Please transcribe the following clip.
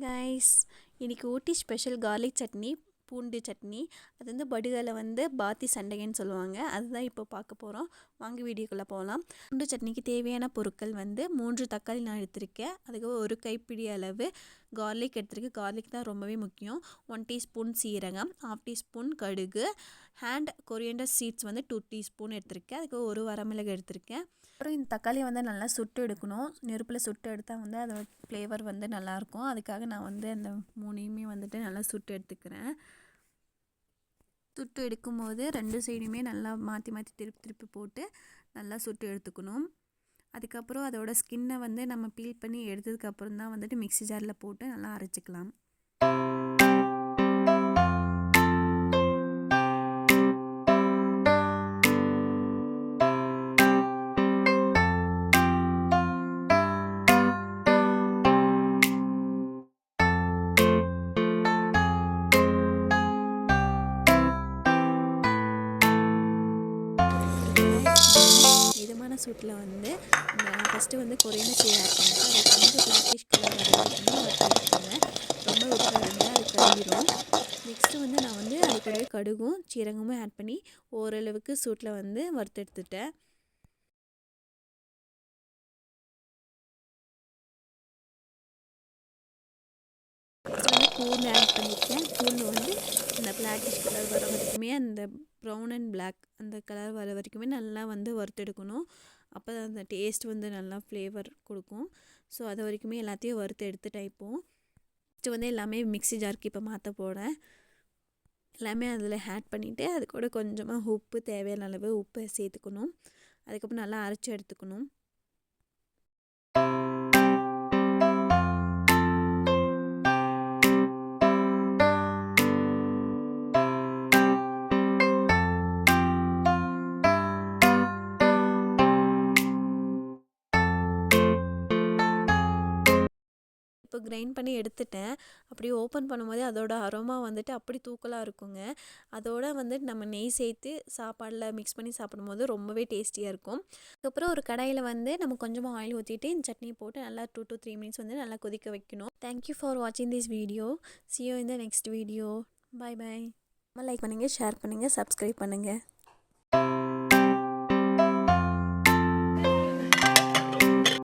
Hi guys, இன்றைக்கி ஊட்டி special garlic chutney, பூண்டு சட்னி. அது வந்து படுகலை வந்து பாத்தி சண்டைன்னு சொல்லுவாங்க. அதுதான் இப்போ பார்க்க போகிறோம். வாங்க வீடியோக்குள்ளே போகலாம். பூண்டு சட்னிக்கு தேவையான பொருட்கள் வந்து 3 தக்காளி நான் எடுத்திருக்கேன். அதுக்கு ஒரு கைப்பிடி அளவு கார்லிக் எடுத்திருக்கேன். கார்லிக் தான் ரொம்பவே முக்கியம். 1 டீஸ்பூன் சீரகம், 1/2 டீஸ்பூன் கடுகு, ஹேண்ட் கொரியண்டர் சீட்ஸ் வந்து 2 டீஸ்பூன் எடுத்திருக்கேன். அதுக்கு ஒரு வரமிளகு எடுத்திருக்கேன். அப்புறம் இந்த தக்காளி வந்து நல்லா சுட்டு எடுக்கணும். நெருப்பில் சுட்டு எடுத்தால் வந்து அதோட ஃப்ளேவர் வந்து நல்லாயிருக்கும். அதுக்காக நான் வந்து அந்த 3யுமே வந்துட்டு நல்லா சுட்டு எடுத்துக்கிறேன். சுட்டு எடுக்கும்போது 2 சைடுமே நல்லா மாற்றி மாற்றி திருப்பி போட்டு நல்லா சுட்டு எடுத்துக்கணும். அதுக்கப்புறம் அதோட ஸ்கின்னை வந்து நம்ம பீல் பண்ணி எடுத்ததுக்கப்புறம் தான் வந்துட்டு மிக்ஸி ஜாரில் போட்டு நல்லா அரைச்சிக்கலாம். மிதமான சூட்டில் வந்து ஃபஸ்ட்டு வந்து கொரியண்டர் சீட் ஆட் பண்ணிட்டு அது கொஞ்சம் பிளாக்கிஷ் கலர் வர வரைக்கும் வறுத்துருக்காங்க. ரொம்ப விட்டுறாங்க, அது கருகிரும். நெக்ஸ்ட்டு வந்து நான் வந்து அது கூடவே கடுகும் சீரகமும் ஆட் பண்ணி ஓரளவுக்கு சூட்டில் வந்து வறுத்து எடுத்துட்டேன். நெக்ஸ்ட் வந்து பூண்டு ஆட் பண்ணியிருக்கேன். பூண்டு வந்து அந்த பிளாக்கிஷ் கலர் வர வரைக்குமே, அந்த ப்ரௌன் அண்ட் பிளாக் அந்த கலர் வர வரைக்குமே நல்லா வந்து வறுத்தெடுக்கணும். அப்போ தான் அந்த டேஸ்ட் வந்து நல்லா ஃப்ளேவர் கொடுக்கும். ஸோ அது வரைக்குமே எல்லாத்தையும் வறுத்து எடுத்துட்டேன். நெக்ஸ்ட்டு வந்து எல்லாமே மிக்ஸி ஜாருக்கு இப்போ மாற்ற போகிறேன். எல்லாமே அதில் ஆட் பண்ணிவிட்டு அது கூட கொஞ்சமாக உப்பு, தேவையான அளவு உப்பு சேர்த்துக்கணும். அதுக்கப்புறம் நல்லா அரைச்சி எடுத்துக்கணும். இப்போ கிரைண்ட் பண்ணி எடுத்துட்டேன். அப்படி ஓப்பன் பண்ணும்போதே அதோட அரோமா வந்துட்டு அப்படி தூக்கலாக இருக்குங்க. அதோட வந்து நம்ம நெய் சேர்த்து சாப்பாடில் மிக்ஸ் பண்ணி சாப்பிடும்போது ரொம்பவே டேஸ்டியாக இருக்கும். அதுக்கப்புறம் ஒரு கடாயில் வந்து நம்ம கொஞ்சமாக ஆயில் ஊற்றிட்டு இந்த சட்னி போட்டு நல்லா 2 to 3 மினிட்ஸ் வந்து நல்லா கொதிக்க வைக்கணும். தேங்க்யூ ஃபார் வாட்சிங் this video. See you in the next video. Bye bye. Like பண்ணுங்கள், ஷேர் பண்ணுங்கள், சப்ஸ்கிரைப் பண்ணுங்கள்.